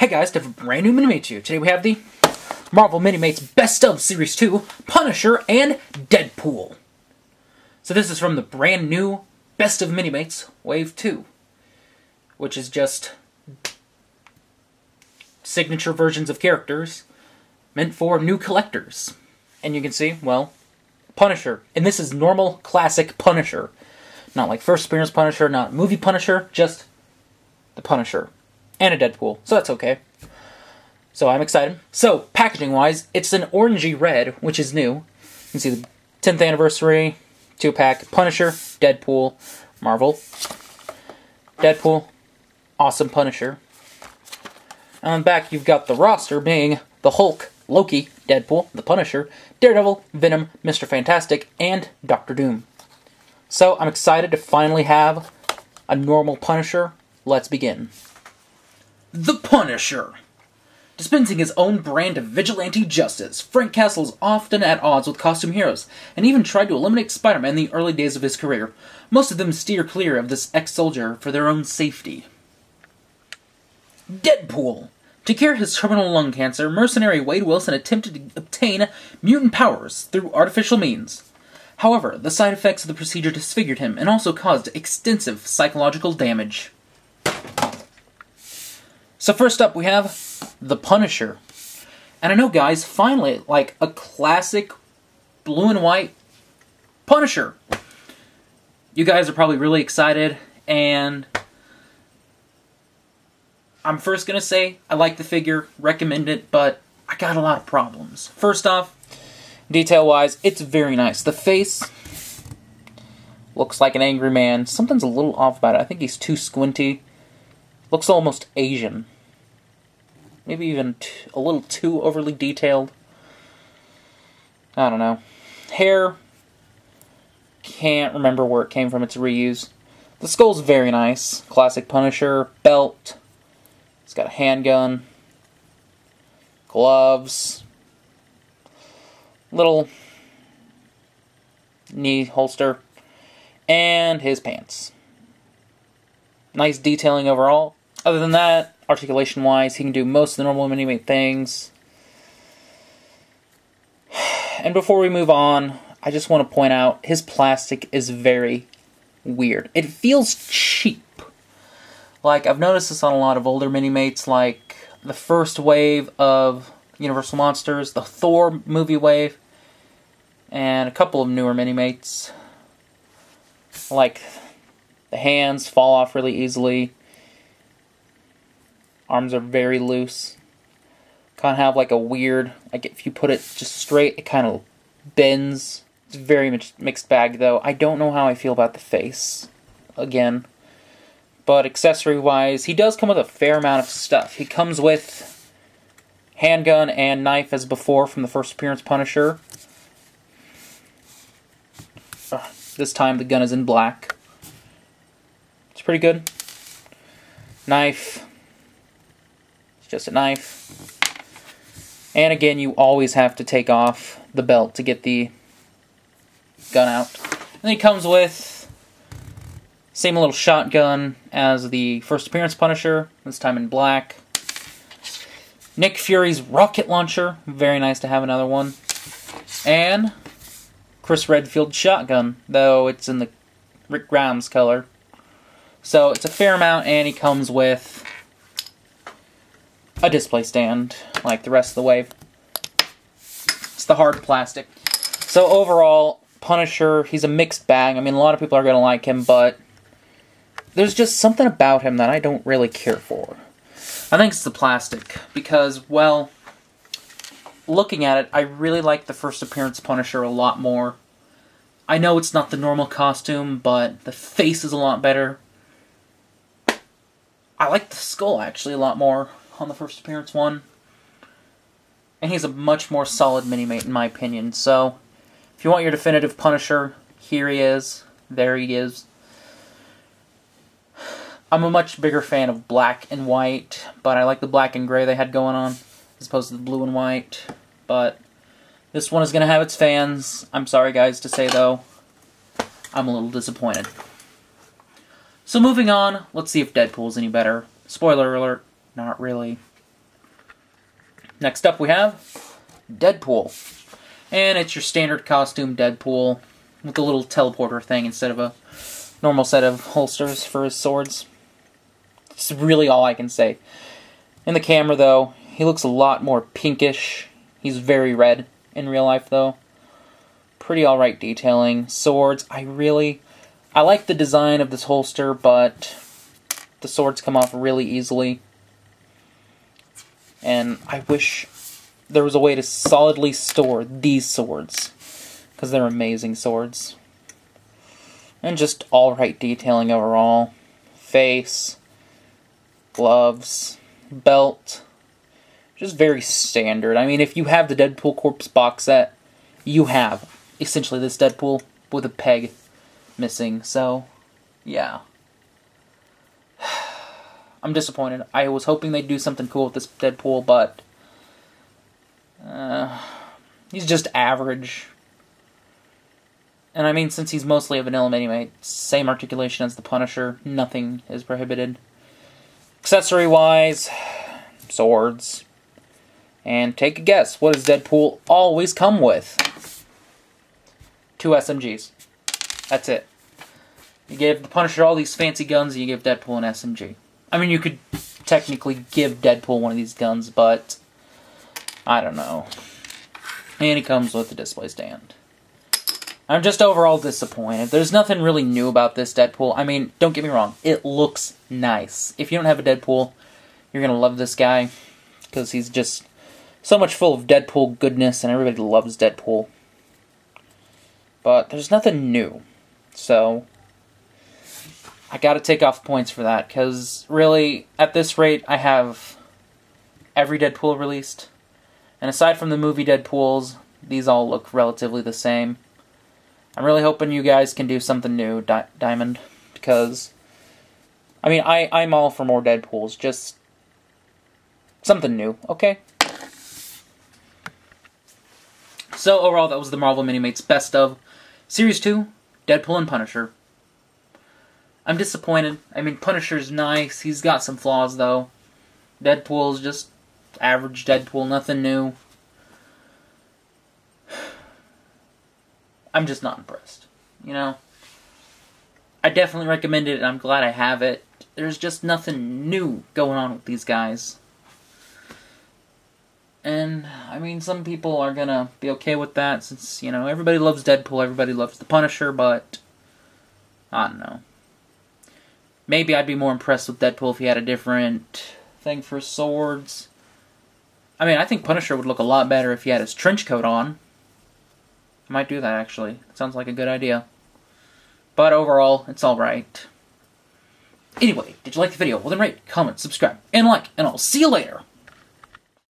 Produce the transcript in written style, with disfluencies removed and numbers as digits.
Hey guys, to have a brand new Minimates here. Today we have the Marvel Minimates Best of Series 2, Punisher, and Deadpool. So this is from the brand new Best of Minimates Wave 2, which is just signature versions of characters meant for new collectors. And you can see, well, Punisher. And this is normal, classic Punisher. Not like first appearance Punisher, not movie Punisher, just the Punisher. And a Deadpool, so that's okay. So I'm excited. So, packaging-wise, it's an orangey red, which is new. You can see the 10th anniversary, 2-pack, Punisher, Deadpool, Marvel, Deadpool, awesome Punisher. And on the back, you've got the roster being the Hulk, Loki, Deadpool, the Punisher, Daredevil, Venom, Mr. Fantastic, and Doctor Doom. So, I'm excited to finally have a normal Punisher. Let's begin. The Punisher. Dispensing his own brand of vigilante justice, Frank Castle is often at odds with costume heroes, and even tried to eliminate Spider-Man in the early days of his career. Most of them steer clear of this ex-soldier for their own safety. Deadpool. To cure his terminal lung cancer, mercenary Wade Wilson attempted to obtain mutant powers through artificial means. However, the side effects of the procedure disfigured him and also caused extensive psychological damage. So first up, we have the Punisher. And I know, guys, finally, like, a classic blue and white Punisher. You guys are probably really excited, and I'm first going to say I like the figure, recommend it, but I got a lot of problems. First off, detail-wise, it's very nice. The face looks like an angry man. Something's a little off about it. I think he's too squinty. Looks almost Asian. Maybe even a little too overly detailed. I don't know. Hair. Can't remember where it came from. It's reused. The skull's very nice. Classic Punisher. Belt. It's got a handgun. Gloves. Little knee holster. And his pants. Nice detailing overall. Other than that, articulation-wise, he can do most of the normal Minimate things. And before we move on, I just want to point out, his plastic is very weird. It feels cheap. Like, I've noticed this on a lot of older Minimates, like the first wave of Universal Monsters, the Thor movie wave, and a couple of newer Minimates. Like, the hands fall off really easily. Arms are very loose. Kind of have like a weird, like if you put it just straight, it kind of bends. It's very much mixed bag though. I don't know how I feel about the face, again. But accessory-wise, he does come with a fair amount of stuff. He comes with handgun and knife as before from the first appearance Punisher. This time the gun is in black. It's pretty good. Knife. Just a knife. And again, you always have to take off the belt to get the gun out. And then he comes with same little shotgun as the first appearance Punisher, this time in black. Nick Fury's rocket launcher, very nice to have another one. And Chris Redfield's shotgun, though it's in the Rick Grimes color. So it's a fair amount, and he comes with a display stand, like the rest of the wave. It's the hard plastic. So overall, Punisher, he's a mixed bag. I mean, a lot of people are going to like him, but there's just something about him that I don't really care for. I think it's the plastic, because, well, looking at it, I really like the first appearance Punisher a lot more. I know it's not the normal costume, but the face is a lot better. I like the skull, actually, a lot more on the first appearance one. And he's a much more solid Minimate, in my opinion. So, if you want your definitive Punisher, here he is. There he is. I'm a much bigger fan of black and white, but I like the black and gray they had going on, as opposed to the blue and white. But this one is going to have its fans. I'm sorry, guys, to say, though, I'm a little disappointed. So moving on, let's see if Deadpool's any better. Spoiler alert, not really. Next up we have Deadpool. And it's your standard costume Deadpool with a little teleporter thing instead of a normal set of holsters for his swords. It's really all I can say. In the camera, though, he looks a lot more pinkish. He's very red in real life, though. Pretty alright detailing. Swords, I like the design of this holster, but the swords come off really easily. And I wish there was a way to solidly store these swords, because they're amazing swords. And just alright detailing overall. Face, gloves, belt, just very standard. I mean, if you have the Deadpool Corpse box set, you have essentially this Deadpool with a peg missing, so yeah. I'm disappointed. I was hoping they'd do something cool with this Deadpool, but he's just average. And I mean, since he's mostly a vanilla Minimate, same articulation as the Punisher, nothing is prohibited. Accessory-wise, swords. And take a guess, what does Deadpool always come with? 2 SMGs. That's it. You give the Punisher all these fancy guns, and you give Deadpool an SMG. I mean, you could technically give Deadpool one of these guns, but I don't know. And he comes with a display stand. I'm just overall disappointed. There's nothing really new about this Deadpool. I mean, don't get me wrong, it looks nice. If you don't have a Deadpool, you're gonna love this guy, because he's just so much full of Deadpool goodness, and everybody loves Deadpool. But there's nothing new, so I gotta take off points for that, because really, at this rate, I have every Deadpool released. And aside from the movie Deadpools, these all look relatively the same. I'm really hoping you guys can do something new, Diamond, because, I mean, I'm all for more Deadpools, just something new, okay? So, overall, that was the Marvel Minimates Best of Series 2, Deadpool and Punisher. I'm disappointed. I mean, Punisher's nice. He's got some flaws, though. Deadpool's just average Deadpool, nothing new. I'm just not impressed, you know? I definitely recommend it, and I'm glad I have it. There's just nothing new going on with these guys. And, I mean, some people are gonna be okay with that, since, you know, everybody loves Deadpool, everybody loves the Punisher, but I don't know. Maybe I'd be more impressed with Deadpool if he had a different thing for swords. I mean, I think Punisher would look a lot better if he had his trench coat on. I might do that, actually. It sounds like a good idea. But overall, it's alright. Anyway, did you like the video? Well then rate, comment, subscribe, and like, and I'll see you later!